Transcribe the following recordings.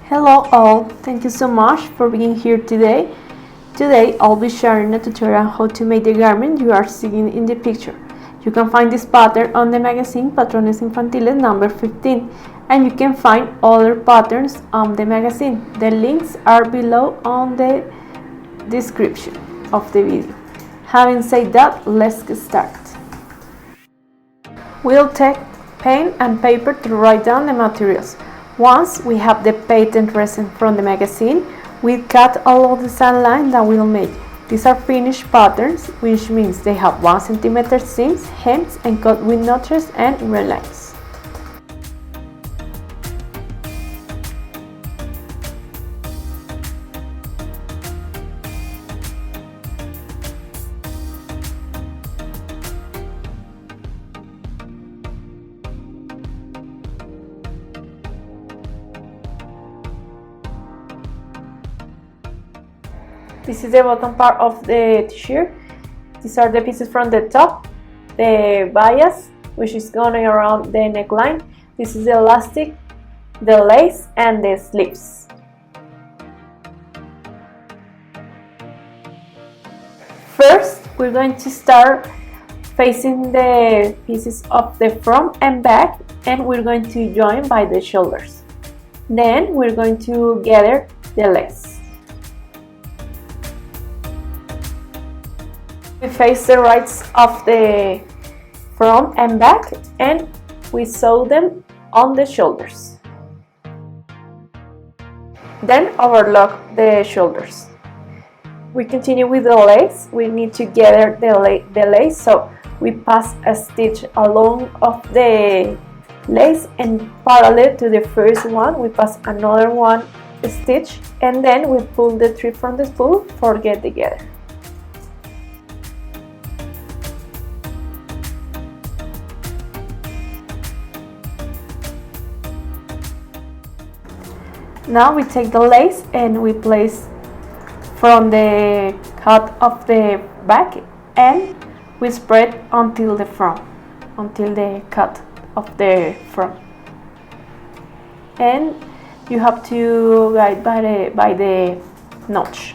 Hello all, thank you so much for being here today. Today I'll be sharing a tutorial on how to make the garment you are seeing in the picture. You can find this pattern on the magazine Patrones Infantiles number 15, and you can find other patterns on the magazine. The links are below on the description of the video. Having said that, let's get started. We'll take pen and paper to write down the materials. Once we have the pattern resin from the magazine, we cut all of the design lines that we'll make. These are finished patterns, which means they have 1 cm seams, hems, and cut with notches and red lines. This is the bottom part of the t-shirt. These are the pieces from the top, the bias, which is going around the neckline. This is the elastic, the lace, and the sleeves. First, we're going to start facing the pieces of the front and back, and we're going to join by the shoulders. Then we're going to gather the lace. We face the rights of the front and back, and we sew them on the shoulders. Then overlock the shoulders. We continue with the lace. We need to gather the lace, so we pass a stitch along of the lace, and parallel to the first one we pass another one stitch, and then we pull the thread from the spool for get together. Now we take the lace and we place from the cut of the back, and we spread until the front, until the cut of the front. And you have to guide by the notch.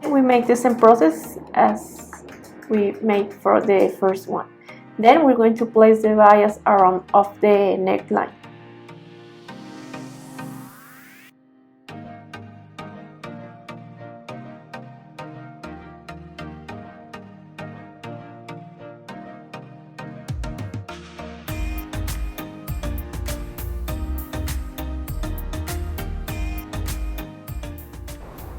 We make the same process as we made for the first one. Then we're going to place the bias around of the neckline.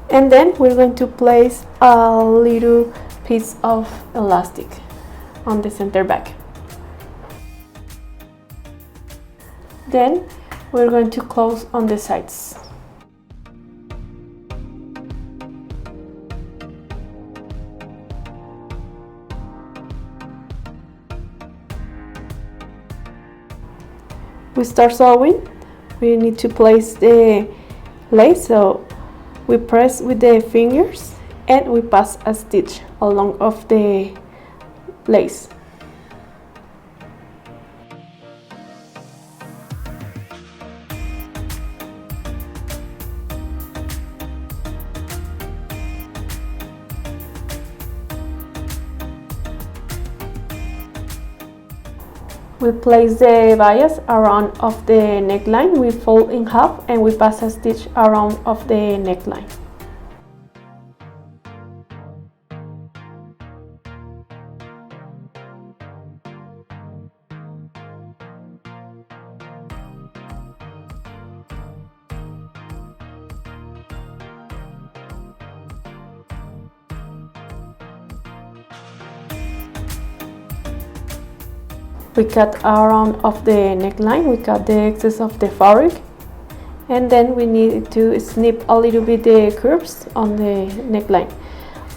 And then we're going to place a little piece of elastic on the center back. Then we're going to close on the sides. We start sewing. We need to place the lace, so we press with the fingers and we pass a stitch along of the lace. We place the bias around of the neckline, we fold in half, and we pass a stitch around of the neckline. We cut around of the neckline, we cut the excess of the fabric, and then we need to snip a little bit the curves on the neckline.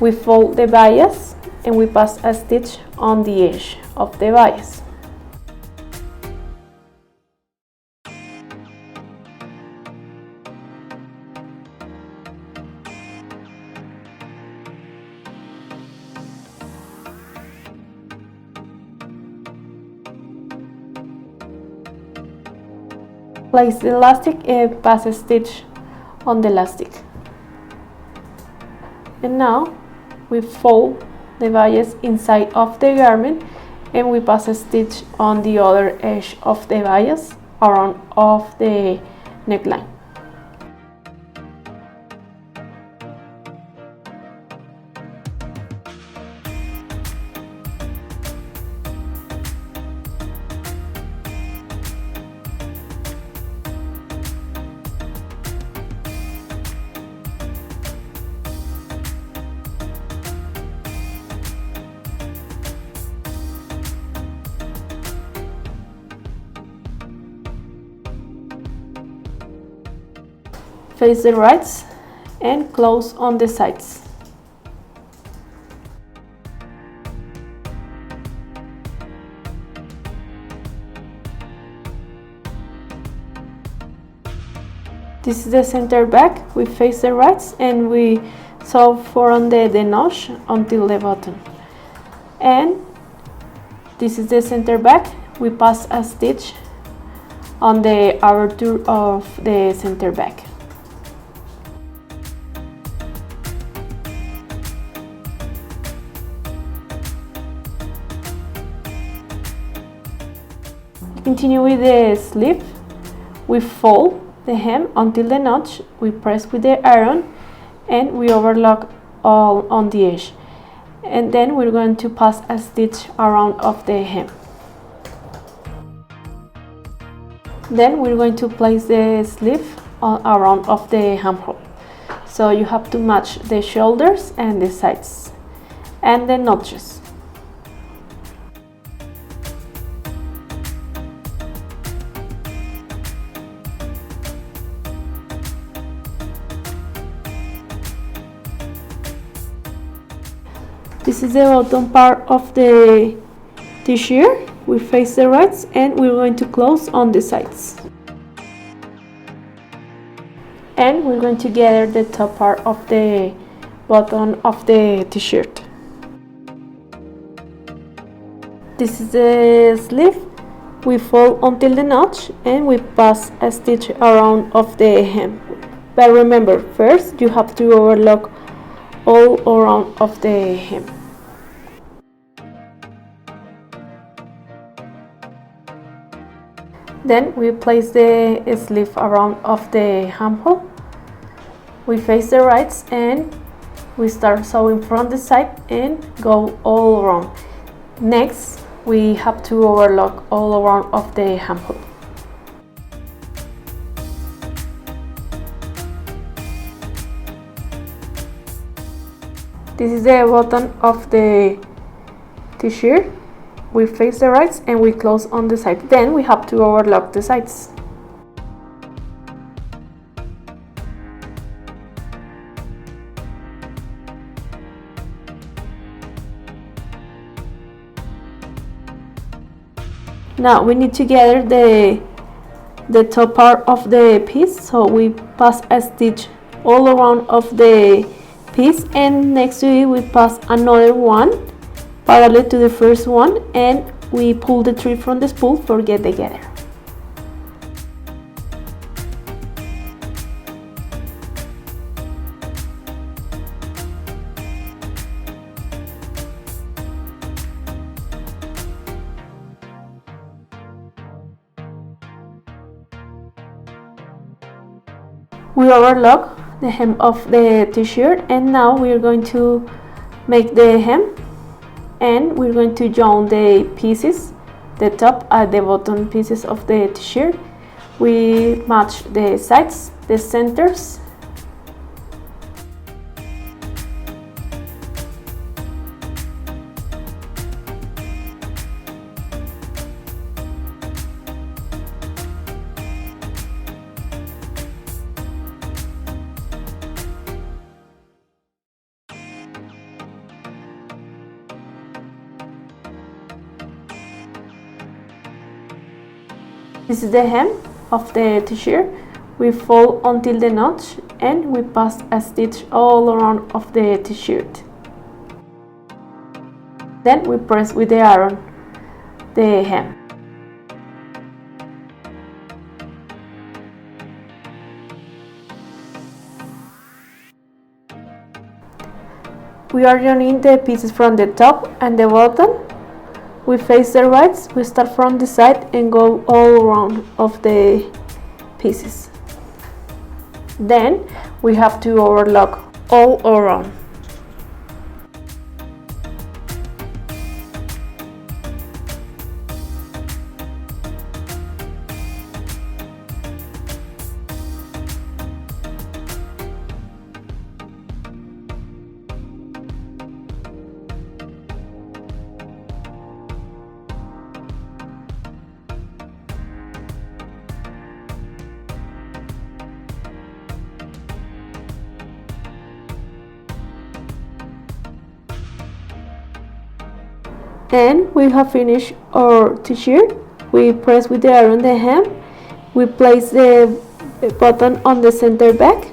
We fold the bias and we pass a stitch on the edge of the bias. place the elastic and pass a stitch on the elastic. And now we fold the bias inside of the garment and we pass a stitch on the other edge of the bias around of the neckline. Face the rights and close on the sides. This is the center back. We face the rights and we sew from the notch until the bottom. And this is the center back. We pass a stitch on the aperture of the center back. Continue with the sleeve. We fold the hem until the notch, we press with the iron and we overlock all on the edge. And then we're going to pass a stitch around of the hem. Then we're going to place the sleeve around of the armhole. So you have to match the shoulders and the sides and the notches. This is the bottom part of the t-shirt. We face the rights and we're going to close on the sides. And we're going to gather the top part of the bottom of the t-shirt. This is the sleeve. We fold until the notch and we pass a stitch around of the hem. But remember, first you have to overlock all around of the hem. Then we place the sleeve around of the armhole. We face the rights and we start sewing from the side and go all around. Next, we have to overlock all around of the armhole. This is the bottom of the t-shirt. We face the rights and we close on the side. Then we have to overlock the sides. Now we need to gather the top part of the piece, so we pass a stitch all around of the piece and next to it we pass another one parallel to the first one and we pull the thread from the spool for get together. We overlock the hem of the t-shirt and now we're going to make the hem and we're going to join the pieces, the top and the bottom pieces of the t-shirt. We match the sides, the centers. This is the hem of the t-shirt. We fold until the notch and we pass a stitch all around of the t-shirt. Then we press with the iron the hem. We are joining the pieces from the top and the bottom. We face the right, we start from the side and go all around of the pieces. Then we have to overlock all around. And we have finished our t-shirt. We press with the iron the hem. We place the button on the center back,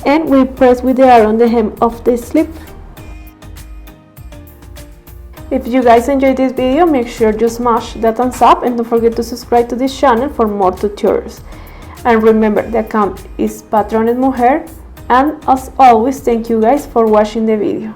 and we press with the iron the hem of the slip. If you guys enjoyed this video, make sure to smash that thumbs up and don't forget to subscribe to this channel for more tutorials. And remember, the account is Patrones Mujer, and as always, thank you guys for watching the video.